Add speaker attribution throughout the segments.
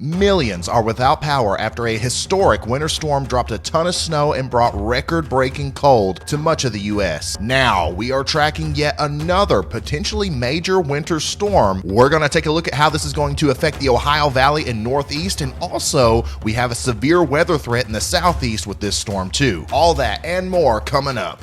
Speaker 1: Millions are without power after a historic winter storm dropped a ton of snow and brought record-breaking cold to much of the US. Now, we are tracking yet another potentially major winter storm. We're going to take a look at how this is going to affect the Ohio Valley and Northeast, and also we have a severe weather threat in the Southeast with this storm too. All that and more coming up.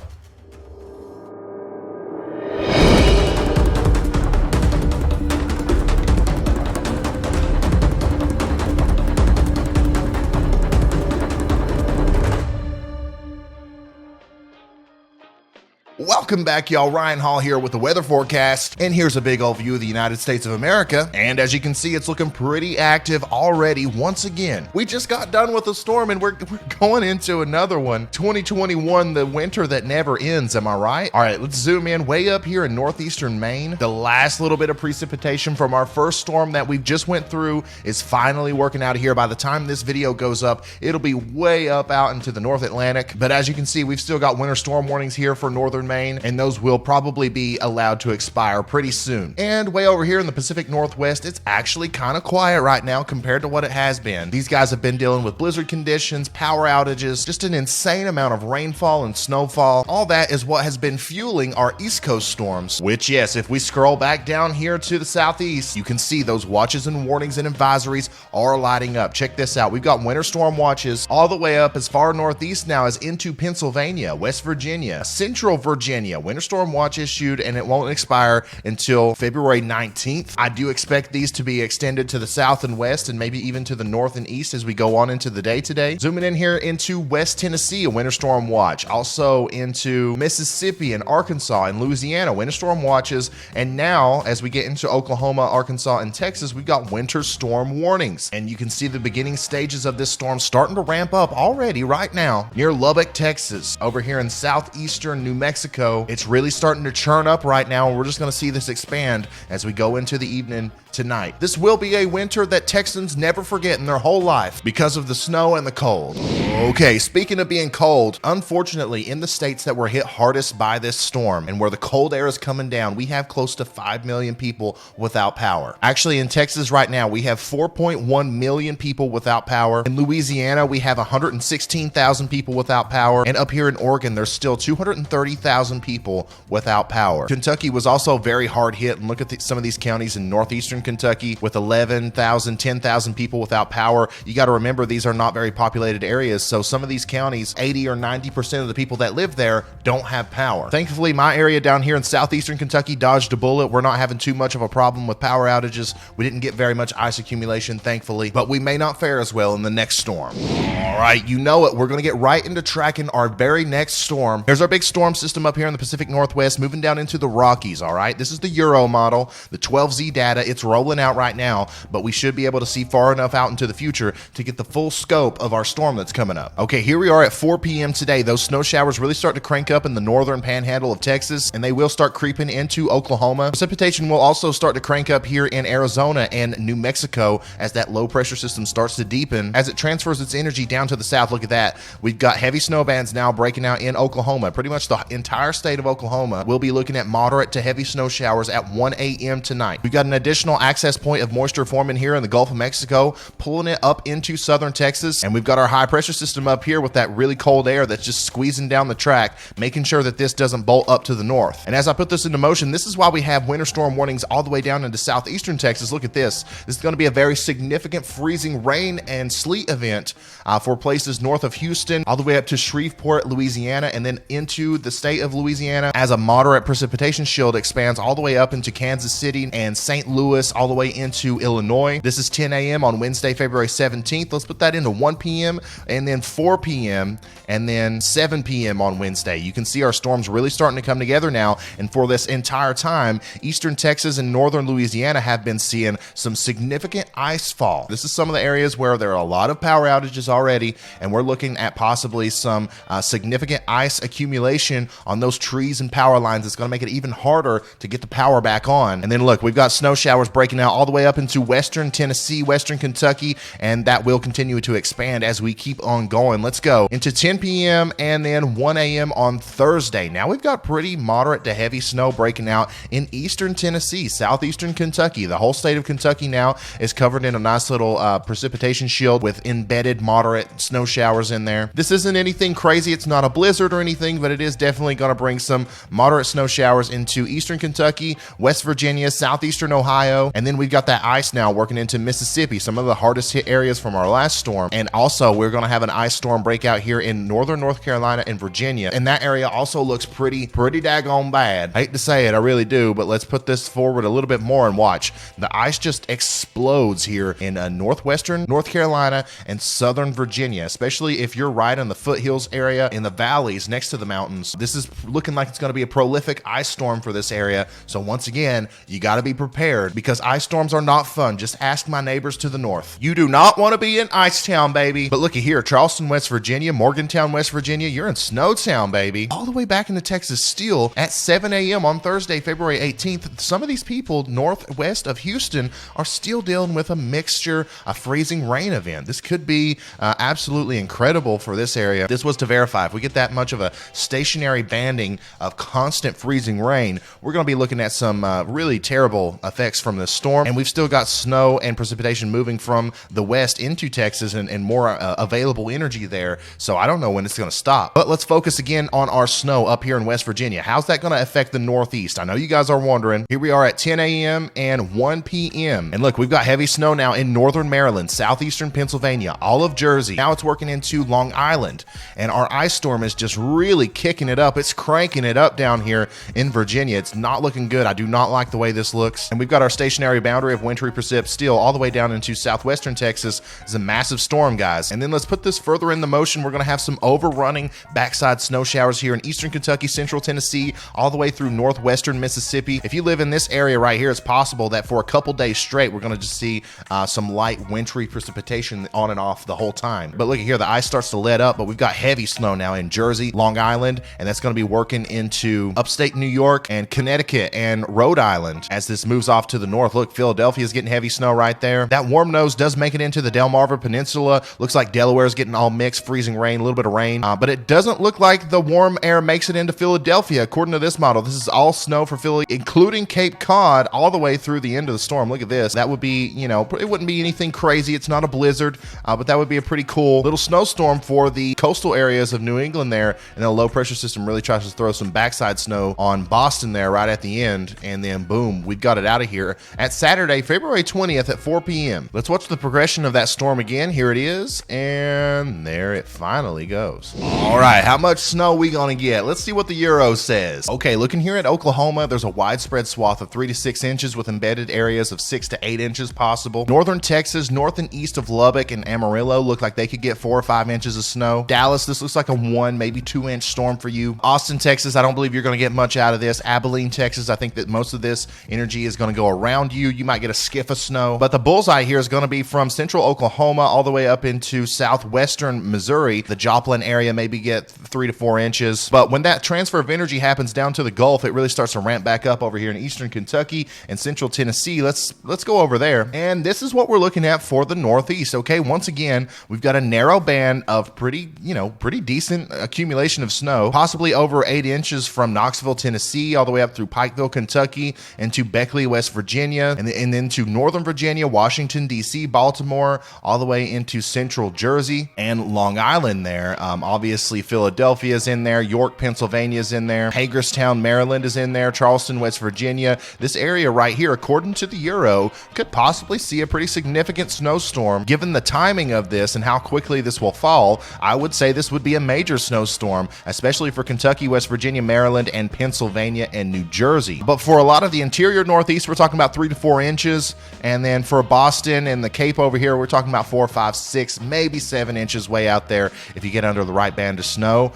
Speaker 1: Welcome back, y'all. Ryan Hall here with the weather forecast, and here's a big old view of the United States of America. And as you can see, it's looking pretty active already once again. We just got done with a storm and we're going into another one. 2021, the winter that never ends, am I right? All right, let's zoom in way up here in northeastern Maine. The last little bit of precipitation from our first storm that we just went through is finally working out here. By the time this video goes up, it'll be way up out into the North Atlantic. But as you can see, we've still got winter storm warnings here for northern Maine, and those will probably be allowed to expire pretty soon. And way over here in the Pacific Northwest, it's actually kind of quiet right now compared to what it has been. These guys have been dealing with blizzard conditions, power outages, just an insane amount of rainfall and snowfall. All that is what has been fueling our East Coast storms, which, yes, if we scroll back down here to the Southeast, you can see those watches and warnings and advisories are lighting up. Check this out. We've got winter storm watches all the way up as far northeast now as into Pennsylvania, West Virginia, Central Virginia. Winter storm watch issued, and it won't expire until February 19th. I do expect these to be extended to the south and west, and maybe even to the north and east as we go on into the day today. Zooming in here into West Tennessee, a winter storm watch. Also into Mississippi and Arkansas and Louisiana, winter storm watches. And now, as we get into Oklahoma, Arkansas, and Texas, we've got winter storm warnings. And you can see the beginning stages of this storm starting to ramp up already right now near Lubbock, Texas. Over here in southeastern New Mexico, it's really starting to churn up right now, and we're just going to see this expand as we go into the evening tonight. This will be a winter that Texans never forget in their whole life because of the snow and the cold. Okay, speaking of being cold, unfortunately, in the states that were hit hardest by this storm and where the cold air is coming down, we have close to 5 million people without power. Actually, in Texas right now, we have 4.1 million people without power. In Louisiana, we have 116,000 people without power. And up here in Oregon, there's still 230,000 people without power. Kentucky was also very hard hit, and look at some of these counties in northeastern Kentucky with 11,000, 10,000 people without power. You got to remember, these are not very populated areas, so some of these counties, 80 or 90% of the people that live there don't have power. Thankfully, my area down here in southeastern Kentucky dodged a bullet. We're not having too much of a problem with power outages. We didn't get very much ice accumulation, thankfully, but we may not fare as well in the next storm. All right, you know it. We're going to get right into tracking our very next storm. Here's our big storm system up here in the Pacific Northwest, moving down into the Rockies. All right, this is the Euro model, the 12Z data. It's rolling out right now, but we should be able to see far enough out into the future to get the full scope of our storm that's coming up. Okay, here we are at 4 p.m. today. Those snow showers really start to crank up in the northern panhandle of Texas, and they will start creeping into Oklahoma. Precipitation will also start to crank up here in Arizona and New Mexico as that low pressure system starts to deepen. As it transfers its energy down to the south, look at that. We've got heavy snow bands now breaking out in Oklahoma. Pretty much the entire state of Oklahoma will be looking at moderate to heavy snow showers at 1 a.m. tonight. We've got an additional access point of moisture forming here in the Gulf of Mexico, pulling it up into southern Texas. And we've got our high pressure system up here with that really cold air that's just squeezing down the track, making sure that this doesn't bolt up to the north. And as I put this into motion, this is why we have winter storm warnings all the way down into southeastern Texas. Look at this. This is going to be a very significant freezing rain and sleet event for places north of Houston, all the way up to Shreveport, Louisiana, and then into the state of Louisiana as a moderate precipitation shield expands all the way up into Kansas City and St. Louis, all the way into Illinois. This is 10 a.m. on Wednesday, February 17th. Let's put that into 1 p.m. and then 4 p.m. and then 7 p.m. on Wednesday. You can see our storms really starting to come together now, and for this entire time, eastern Texas and northern Louisiana have been seeing some significant ice fall. This is some of the areas where there are a lot of power outages already, and we're looking at possibly some significant ice accumulation on those trees and power lines. It's going to make it even harder to get the power back on. And then look, we've got snow showers breaking out all the way up into western Tennessee, western Kentucky, and that will continue to expand as we keep on going. Let's go into 10 p.m. and then 1 a.m. on Thursday. Now we've got pretty moderate to heavy snow breaking out in eastern Tennessee, southeastern Kentucky. The whole state of Kentucky now is covered in a nice little precipitation shield with embedded moderate snow showers in there. This isn't anything crazy. It's not a blizzard or anything, but it is definitely going to bring some moderate snow showers into eastern Kentucky, West Virginia, southeastern Ohio, and then we've got that ice now working into Mississippi, some of the hardest hit areas from our last storm. And also we're going to have an ice storm breakout here in northern North Carolina and Virginia, and that area also looks pretty daggone bad. I hate to say it, I really do, but let's put this forward a little bit more and watch. The ice just explodes here in northwestern North Carolina and southern Virginia, especially if you're right on the foothills area in the valleys next to the mountains. This is looking like it's going to be a prolific ice storm for this area. So once again, you got to be prepared because ice storms are not fun. Just ask my neighbors to the north. You do not want to be in Ice Town, baby. But looky here, Charleston, West Virginia, Morgantown, West Virginia, you're in Snow Town, baby. All the way back into Texas still at 7 a.m. on Thursday, February 18th. Some of these people northwest of Houston are still dealing with a mixture, a freezing rain event. This could be absolutely incredible for this area. This was to verify. If we get that much of a stationary banding of constant freezing rain, we're going to be looking at some really terrible effects from this storm. And we've still got snow and precipitation moving from the west into Texas and more available energy there. So I don't know when it's going to stop. But let's focus again on our snow up here in West Virginia. How's that going to affect the Northeast? I know you guys are wondering. Here we are at 10 a.m. and 1 p.m. And look, we've got heavy snow now in northern Maryland, southeastern Pennsylvania, all of Jersey. Now it's working into Long Island. And our ice storm is just really kicking it up. It's cranking it up down here in Virginia. It's not looking good. I do not like the way this looks. And we've got our stationary boundary of wintry precip still all the way down into southwestern Texas. It's a massive storm, guys. And then let's put this further in the motion. We're going to have some overrunning backside snow showers here in eastern Kentucky, central Tennessee, all the way through northwestern Mississippi. If you live in this area right here, it's possible that for a couple days straight, we're going to just see some light wintry precipitation on and off the whole time. But look at here, the ice starts to let up, but we've got heavy snow now in Jersey, Long Island, and that's going to be working into upstate New York and Connecticut and Rhode Island as this moves off to the north. Look, Philadelphia is getting heavy snow right there. That warm nose does make it into the Delmarva Peninsula. Looks like Delaware is getting all mixed, freezing rain, a little bit of rain, but it doesn't look like the warm air makes it into Philadelphia. According to this model, this is all snow for Philly, including Cape Cod, all the way through the end of the storm. Look at this. That would be, you know, it wouldn't be anything crazy. It's not a blizzard, but that would be a pretty cool little snowstorm for the coastal areas of New England there. And then a low pressure system really tries to throw some backside snow on Boston there right at the end. And then boom, we've got it out of here at Saturday, February 20th at 4 p.m. Let's watch the progression of that storm again. Here it is. And there it finally goes. All right, how much snow we gonna get? Let's see what the Euro says. Okay, looking here at Oklahoma, there's a widespread swath of 3 to 6 inches with embedded areas of 6 to 8 inches possible. Northern Texas, north and east of Lubbock and Amarillo look like they could get 4 or 5 inches of snow. Dallas, this looks like a 1, maybe 2 inch storm for you. Austin, Texas, I don't believe you're gonna get much out of this. Abilene, Texas, I think that most of this energy is gonna go around you. You might get a skiff of snow, but the bullseye here is gonna be from central Oklahoma all the way up into southwestern Missouri. The Joplin area maybe get 3 to 4 inches, but when that transfer of energy happens down to the Gulf, it really starts to ramp back up over here in eastern Kentucky and central Tennessee. Let's go over there. And this is what we're looking at for the Northeast. Okay, once again, we've got a narrow band of pretty decent accumulation of snow, possibly over 8 inches from Knoxville, Tennessee, all the way up through Pikeville, Kentucky, and to Beckley, West Virginia, and then to northern Virginia, Washington, D.C., Baltimore, all the way into central Jersey and Long Island there. Obviously, Philadelphia is in there, York, Pennsylvania is in there, Hagerstown, Maryland is in there, Charleston, West Virginia. This area right here, according to the Euro, could possibly see a pretty significant snowstorm. Given the timing of this and how quickly this will fall, I would say this would be a major snowstorm, especially for Kentucky, West Virginia, Maryland, and Pennsylvania and New Jersey. But for a lot of the interior Northeast, we're talking about 3 to 4 inches. And then for Boston and the Cape over here, we're talking about 4, 5, 6, maybe 7 inches way out there if you get under the right band of snow.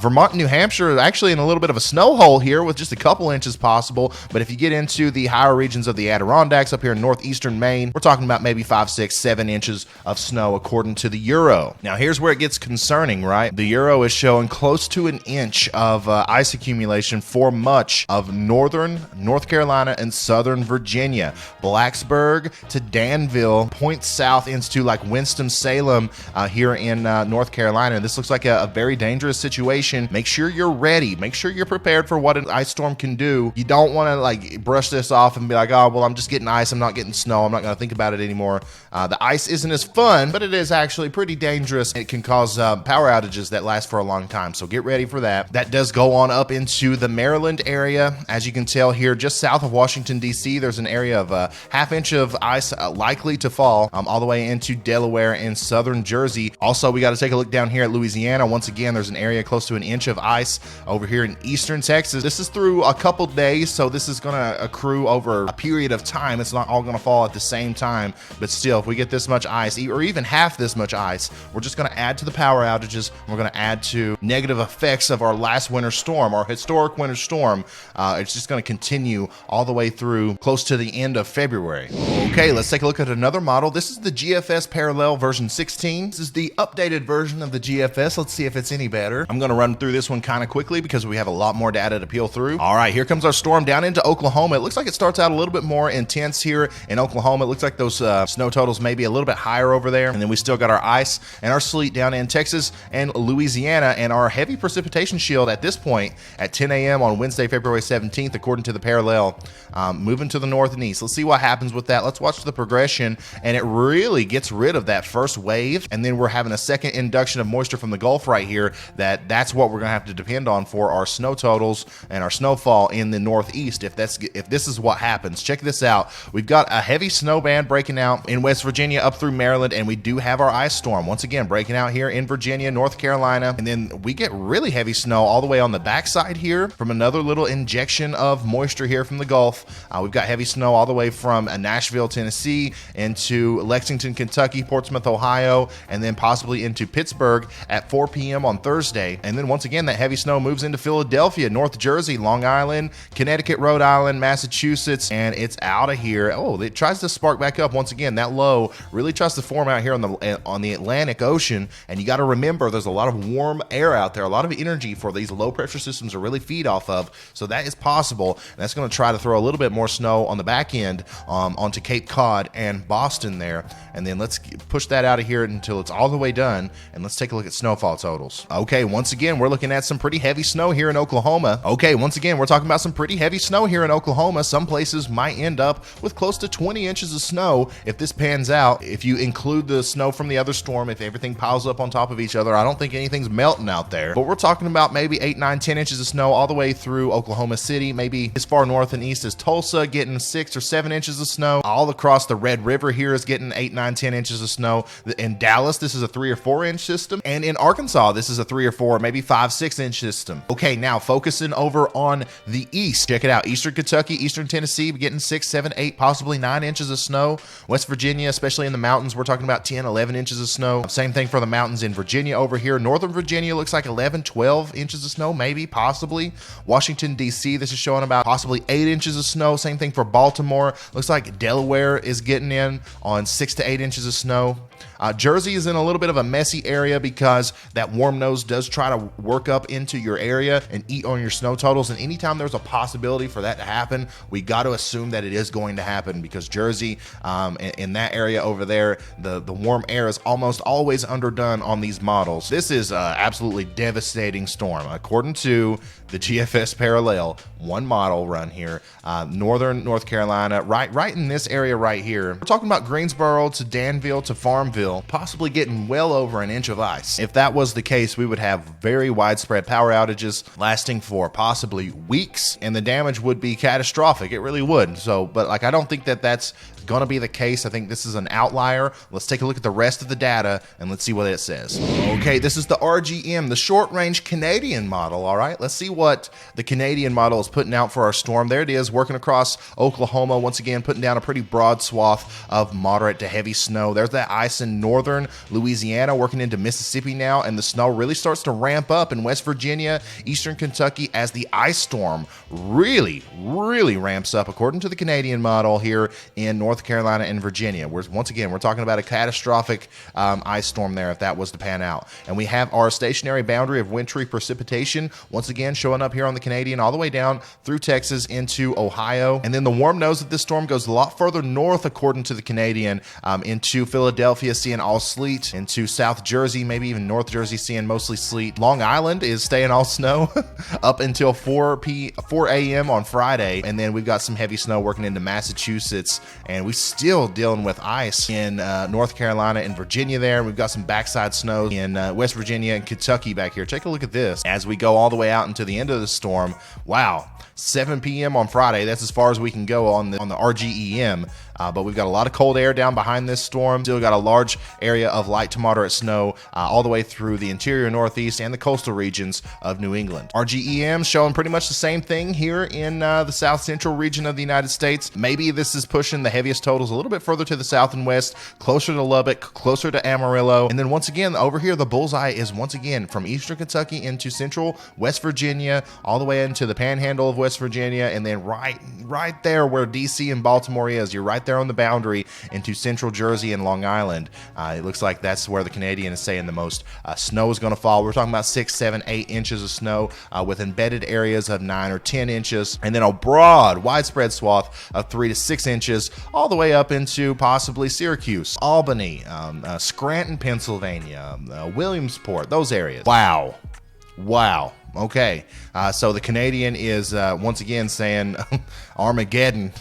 Speaker 1: Vermont and New Hampshire are actually in a little bit of a snow hole here with just a couple inches possible. But if you get into the higher regions of the Adirondacks up here in northeastern Maine, we're talking about maybe 5, 6, 7 inches of snow according to the Euro. Now here's where it gets concerning, right? The Euro is showing close to an inch of ice accumulation for much of northern North Carolina and southern Virginia. Virginia, Blacksburg to Danville, points south into like Winston-Salem here in North Carolina. This looks like a very dangerous situation. Make sure you're ready. Make sure you're prepared for what an ice storm can do. You don't want to like brush this off and be like, oh, well, I'm just getting ice. I'm not getting snow. I'm not going to think about it anymore. The ice isn't as fun, but it is actually pretty dangerous. It can cause power outages that last for a long time. So get ready for that. That does go on up into the Maryland area. As you can tell here, just south of Washington, D.C., there's an area of a half-inch of ice likely to fall all the way into Delaware and southern Jersey. Also, we got to take a look down here at Louisiana. Once again, there's an area close to an inch of ice over here in eastern Texas. This is through a couple days, so this is going to accrue over a period of time. It's not all going to fall at the same time, but still, if we get this much ice, or even half this much ice, we're just going to add to the power outages. We're going to add to negative effects of our last winter storm, our historic winter storm. It's just going to continue all the way through close to the end of February. Okay, let's take a look at another model. This is the GFS Parallel version 16. This is the updated version of the GFS. Let's see if it's any better. I'm going to run through this one kind of quickly because we have a lot more data to peel through. All right, here comes our storm down into Oklahoma. It looks like it starts out a little bit more intense here in Oklahoma. It looks like those snow totals may be a little bit higher over there. And then we still got our ice and our sleet down in Texas and Louisiana, and our heavy precipitation shield at this point at 10 a.m. on Wednesday, February 17th, according to the parallel, moving to the north and east. Let's see what happens with that. Let's watch the progression, and it really gets rid of that first wave, and then we're having a second induction of moisture from the Gulf right here. That's what we're gonna have to depend on for our snow totals and our snowfall in the northeast. If this is what happens, check this out. We've got a heavy snow band breaking out in West Virginia up through Maryland, and we do have our ice storm once again breaking out here in Virginia, North Carolina, and then we get really heavy snow all the way on the backside here from another little injection of moisture here from the Gulf. We've got heavy snow all the way from Nashville, Tennessee, into Lexington, Kentucky, Portsmouth, Ohio, and then possibly into Pittsburgh at 4 p.m. on Thursday. And then once again, that heavy snow moves into Philadelphia, North Jersey, Long Island, Connecticut, Rhode Island, Massachusetts, and it's out of here. Oh, it tries to spark back up once again. That low really tries to form out here on the Atlantic Ocean, and you got to remember there's a lot of warm air out there, a lot of energy for these low pressure systems to really feed off of. So that is possible, and that's going to try to throw a little bit more snow on the back end onto Cape Cod and Boston there. And then let's push that out of here until it's all the way done, and let's take a look at snowfall totals. Okay, once again, we're looking at some pretty heavy snow here in Oklahoma. Okay, once again, we're talking about some pretty heavy snow here in Oklahoma. Some places might end up with close to 20 inches of snow if this pans out. If you include the snow from the other storm, if everything piles up on top of each other, I don't think anything's melting out there. But we're talking about maybe 8, 9, 10 inches of snow all the way through Oklahoma City, maybe as far north and east as Tulsa, getting 6 or 7 inches of snow. All across the Red River here is getting 8, 9, 10 inches of snow. In Dallas, this is a 3 or 4 inch system. And in Arkansas, this is a 3 or 4, maybe 5, 6 inch system. Okay, now focusing over on the east. Check it out. Eastern Kentucky, Eastern Tennessee, getting 6, 7, 8, possibly 9 inches of snow. West Virginia, especially in the mountains, we're talking about 10, 11 inches of snow. Same thing for the mountains in Virginia over here. Northern Virginia looks like 11, 12 inches of snow, maybe, possibly. Washington, D.C., this is showing about possibly 8 inches of snow. Same thing for Baltimore. Looks like Delaware is getting in on 6 to 8 inches of snow. Jersey is in a little bit of a messy area because that warm nose does try to work up into your area and eat on your snow totals. And anytime there's a possibility for that to happen, we got to assume that it is going to happen, because Jersey, in that area over there, the warm air is almost always underdone on these models. This is absolutely devastating storm. According to the GFS Parallel, one model run here, northern North Carolina, right in this area right here. We're talking about Greensboro to Danville to Farmville, possibly getting well over an inch of ice. If that was the case, we would have very widespread power outages lasting for possibly weeks, and the damage would be catastrophic. It really would. So, but like, I don't think that that's going to be the case. I think this is an outlier. Let's take a look at the rest of the data and let's see what it says. Okay, this is the RGEM, the short range Canadian model. All right, let's see what the Canadian model is putting out for our storm. There it is, working across Oklahoma, once again putting down a pretty broad swath of moderate to heavy snow. There's that ice in northern Louisiana, working into Mississippi now, and the snow really starts to ramp up in West Virginia, eastern Kentucky, as the ice storm really ramps up, according to the Canadian model here in North North Carolina, and Virginia. Once again, we're talking about a catastrophic ice storm there if that was to pan out. And we have our stationary boundary of wintry precipitation, once again showing up here on the Canadian all the way down through Texas into Ohio. And then the warm nose of this storm goes a lot further north according to the Canadian, into Philadelphia, seeing all sleet, into South Jersey, maybe even North Jersey, seeing mostly sleet. Long Island is staying all snow up until 4 a.m. on Friday. And then we've got some heavy snow working into Massachusetts, and we're still dealing with ice in North Carolina and Virginia there. We've got some backside snow in West Virginia and Kentucky back here. Take a look at this as we go all the way out into the end of the storm. Wow, 7 p.m. on Friday. That's as far as we can go on the RGEM. But we've got a lot of cold air down behind this storm. Still got a large area of light to moderate snow all the way through the interior Northeast and the coastal regions of New England. RGEM showing pretty much the same thing here in the south central region of the United States. Maybe this is pushing the heaviest totals a little bit further to the south and west, closer to Lubbock, closer to Amarillo. And then once again, over here, the bullseye is once again from eastern Kentucky into central West Virginia, all the way into the panhandle of West Virginia, and then right there where DC and Baltimore is. You're right there on the boundary into central Jersey and Long Island. It looks like that's where the Canadian is saying the most snow is going to fall. We're talking about 6, 7, 8 inches of snow with embedded areas of 9 or 10 inches, and then a broad, widespread swath of 3 to 6 inches all the way up into possibly Syracuse, Albany, Scranton, Pennsylvania, Williamsport, those areas. Wow. Okay, so the Canadian is once again saying Armageddon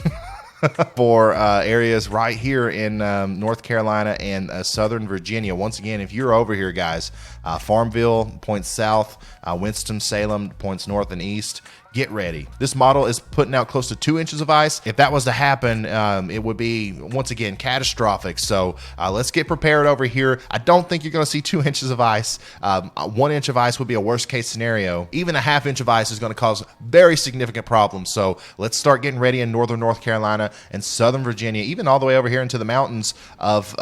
Speaker 1: for areas right here in North Carolina and southern Virginia. Once again, if you're over here, guys, Farmville points south, Winston-Salem points north and east. Get ready. This model is putting out close to 2 inches of ice. If that was to happen, it would be, once again, catastrophic. So let's get prepared over here. I don't think you're going to see 2 inches of ice. 1 inch of ice would be a worst case scenario. Even a half inch of ice is going to cause very significant problems. So let's start getting ready in northern North Carolina and southern Virginia, even all the way over here into the mountains of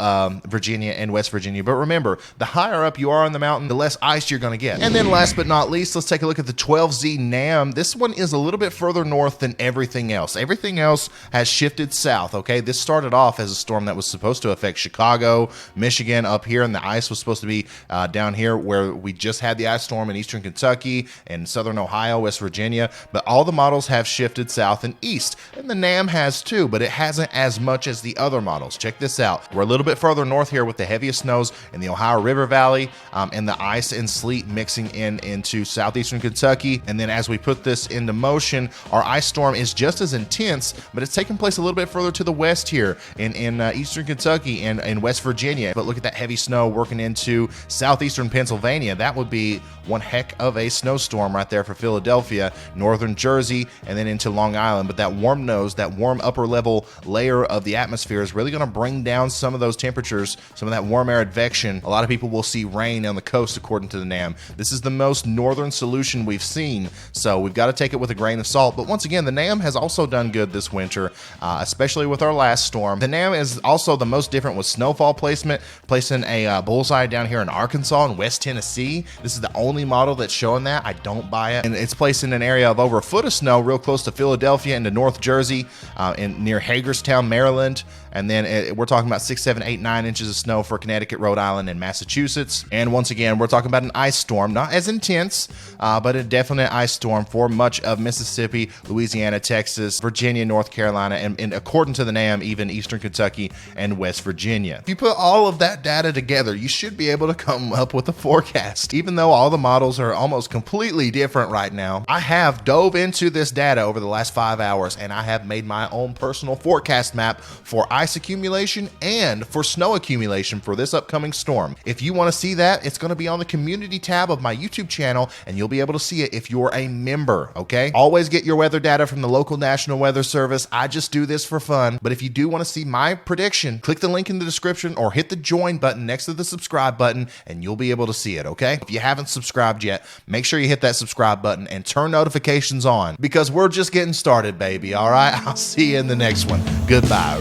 Speaker 1: Virginia and West Virginia. But remember, the higher up you are on the mountain, the less ice you're going to get. And then last but not least, let's take a look at the 12Z NAM. This one is a little bit further north than everything else. Everything else has shifted south, okay? This started off as a storm that was supposed to affect Chicago, Michigan up here, and the ice was supposed to be down here where we just had the ice storm in eastern Kentucky and southern Ohio, West Virginia, but all the models have shifted south and east, and the NAM has too, but it hasn't as much as the other models. Check this out. We're a little bit further north here with the heaviest snows in the Ohio River Valley, and the ice and sleet mixing into southeastern Kentucky, and then as we put this into motion, our ice storm is just as intense, but it's taking place a little bit further to the west here in eastern Kentucky and in West Virginia. But look at that heavy snow working into southeastern Pennsylvania. That would be one heck of a snowstorm right there for Philadelphia, northern Jersey, and then into Long Island. But that warm nose, that warm upper level layer of the atmosphere is really going to bring down some of those temperatures, some of that warm air advection. A lot of people will see rain on the coast according to the NAM. This is the most northern solution we've seen, so we've got to take it with a grain of salt. But once again, the NAM has also done good this winter, especially with our last storm. The NAM is also the most different with snowfall placement, placing a bullseye down here in Arkansas and West Tennessee. This is the only model that's showing that. I don't buy it. And it's placed in an area of over a foot of snow real close to Philadelphia into North Jersey, near Hagerstown, Maryland. And then we're talking about 6, 7, 8, 9 inches of snow for Connecticut, Rhode Island, and Massachusetts. And once again, we're talking about an ice storm, not as intense, but a definite ice storm for much of Mississippi, Louisiana, Texas, Virginia, North Carolina, and according to the NAM, even eastern Kentucky and West Virginia. If you put all of that data together, you should be able to come up with a forecast. Even though all the models are almost completely different right now, I have dove into this data over the last 5 hours, and I have made my own personal forecast map for ice accumulation and for snow accumulation for this upcoming storm. If you want to see that, it's going to be on the community tab of my YouTube channel, and you'll be able to see it if you're a member, okay? Always get your weather data from the local National Weather Service. I just do this for fun, but if you do want to see my prediction, click the link in the description or hit the join button next to the subscribe button, and you'll be able to see it, okay? If you haven't subscribed yet, make sure you hit that subscribe button and turn notifications on, because we're just getting started, baby, all right? I'll see you in the next one. Goodbye.